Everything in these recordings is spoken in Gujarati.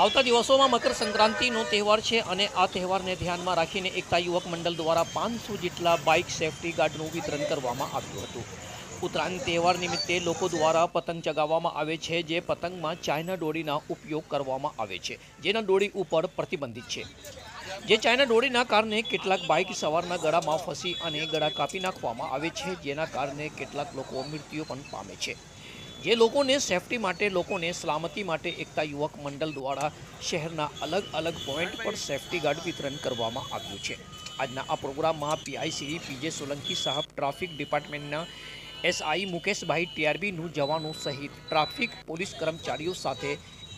આવતા દિવસોમાં મકર સંક્રાંતિનો તહેવાર છે અને આ તહેવારને ધ્યાનમાં રાખીને એકતા યુવક મંડળ દ્વારા 500 જેટલા બાઇક સેફટી ગાર્ડનું વિતરણ કરવામાં આવ્યું હતું। ઉત્તરાયણ તહેવાર નિમિત્તે લોકો દ્વારા પતંગ ચગાવવામાં આવે છે, જે પતંગમાં ચાઇના દોરીના ઉપયોગ કરવામાં આવે છે, જેના દોરી ઉપર પ્રતિબંધિત છે। જે ચાઇના દોરીના કારણે કેટલાક બાઇક સવારના ગળામાં ફસી અને ગળા કાપી નાખવામાં આવે છે, જેના કારણે કેટલાક લોકો મૃત્યુ પણ પામે છે। જે લોકોને સેફટી માટે, લોકોને સલામતી માટે એકતા યુવક મંડળ દ્વારા શહેરના અલગ અલગ પોઈન્ટ પર સેફટી ગાર્ડ વિતરણ કરવામાં આવ્યું છે। આજના આ પ્રોગ્રામમાં પીઆઈસી પીજે સોલંકી સાહેબ, ટ્રાફિક ડિપાર્ટમેન્ટના એસઆઈ મુકેશભાઈ, ટીઆરબીનું જવાનો સહિત ટ્રાફિક પોલીસ કર્મચારીઓ સાથે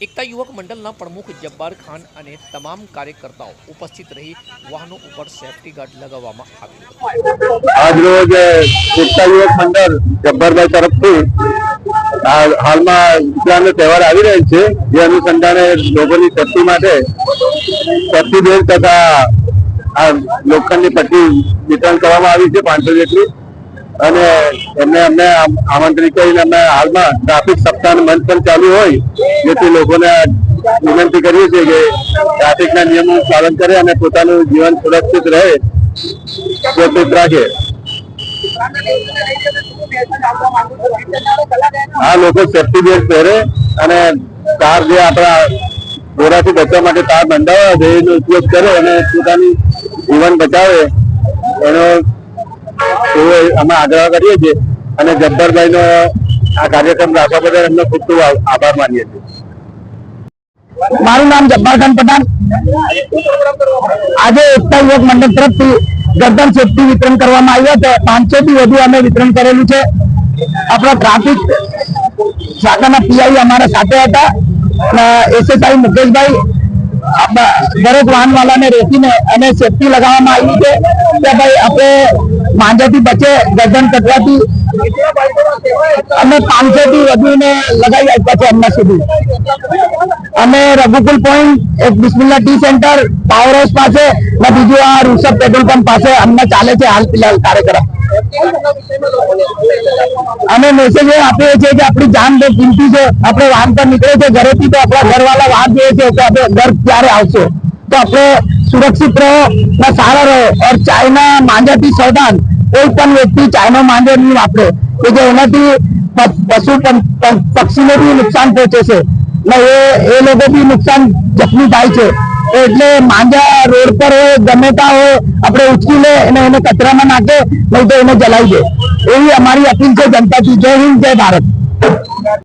એકતા યુવક મંડળના પ્રમુખ જબ્બાર ખાન અને તમામ કાર્યકર્તાઓ ઉપસ્થિત રહી વાહનો ઉપર સેફટી ગાર્ડ લગાવવામાં આવ્યું। આજ રોજ એકતા યુવક મંડળ જબ્બારભાઈ તરફથી હાલમાં ઉત્તરાયણનો તહેવાર આવી રહ્યો છે, જે અનુસંધાને લોકોની સેફટી માટે સેફટી બેલ્ટ તથા લોખંડની પટ્ટી વિતરણ કરવામાં આવી છે 500 જેટલી, અને અમને આમંત્રિત કરીને અમે હાલમાં ટ્રાફિક સપ્તાહનો મંચ પણ ચાલુ હોય, જેથી લોકોને વિનંતી કરીએ છીએ કે ટ્રાફિકના નિયમોનું પાલન કરે અને પોતાનું જીવન સુરક્ષિત રહે, સુરક્ષિત રાખે। આ લોકો સેફટી બેલ્ટ પહેરે અને કાર જે આપણા ઘોડાથી બચવા માટે તાર બંધાવ્યા છે એનો ઉપયોગ કરે અને પોતાની જીવન બચાવે, એનો અમે આગ્રહ કરીએ છીએ અને જબ્બારભાઈનો આ કાર્યક્રમ રાખવા બદલ એમનો ખૂબ ખૂબ આભાર માનીએ છીએ। મારું નામ જબ્બાર ખાન પઠાણ। આજે એકતા યુવક મંડળ તરફથી ગરદન સેફટી વિતરણ કરવામાં આવ્યા છે। 500 થી વધુ અમે વિતરણ કરેલું છે। આપણા ટ્રાફિક શાખાના પીઆઈ અમારા સાથે હતા, એસએસઆઈ મુકેશભાઈ દરેક વાહનવાળાને રેતીને અને સેફટી લગાવવામાં આવી છે કે ભાઈ આપણે માંજાથી બચે, ગરદન કટવાથી। અમે 500 થી વધુને લગાવી આપ્યા છે હમણાં સુધી। અને રઘુકુલ પોઈન્ટ, એક Bismillah T centre, power house પાસે અને બીજું આ ઋષભ પેટ્રોલ પંપ પાસે હમણાં ચાલે છે હાલ ફિલહાલ કાર્યક્રમ। અમે મેસેજ એ આપીએ છીએ કે આપણી જાન બહુ કિંમતી છે, આપણે વાહન પર નીકળે છે ઘરેથી તો આપણા ઘરવાળા વાહન જોઈએ છે કે આપણે ઘર ક્યારે આવશે, તો આપણે સુરક્ષિત રહો અને સારા રહો। और ચાઇના માંજાથી સાવધાન, કોઈ પણ વ્યક્તિ ચાઇના માંજા નહીં વાપરે કે જે એનાથી પશુ પક્ષીને બી નુકસાન પહોંચે છે ને એ લોકો બી નુકસાન જખમી થાય છે। એટલે માંજા રોડ પર હોય, ગમે ત્યાં હોય, આપણે ઉચકી લે અને એને કચરામાં નાખે, નહીં તો એને જલાવી દે, એવી અમારી અપીલ છે જનતાથી। જય હિન્દ, જય ભારત।